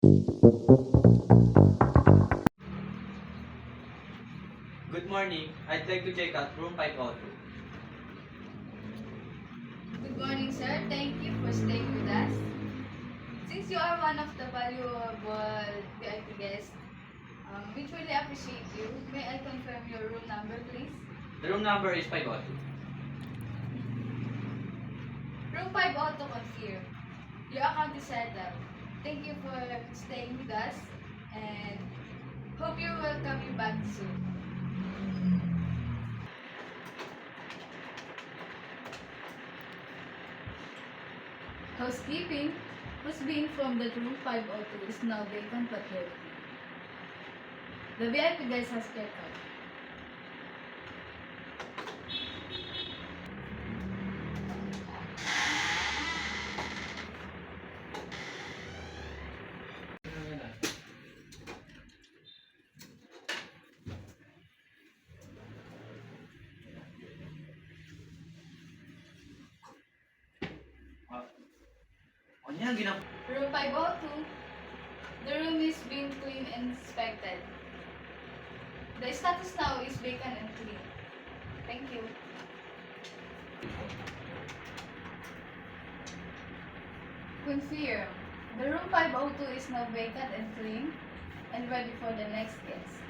Good morning. I'd like to check out room 502. Good morning, sir. Thank you for staying with us. Since you are one of the valuable VIP guests, we truly appreciate you. May I confirm your room number, please? The room number is 502. Room 502 confirmed. Your account is settled. Thank you for staying with us and hope you will come back soon. Housekeeping must be informed that room 502 is now vacant but ready. The VIP guest has checked out. O niya, Room 502. The room is being cleaned and inspected. The status now is vacant and clean. Thank you. Confirm. The room 502 is now vacant and clean and ready for the next guest.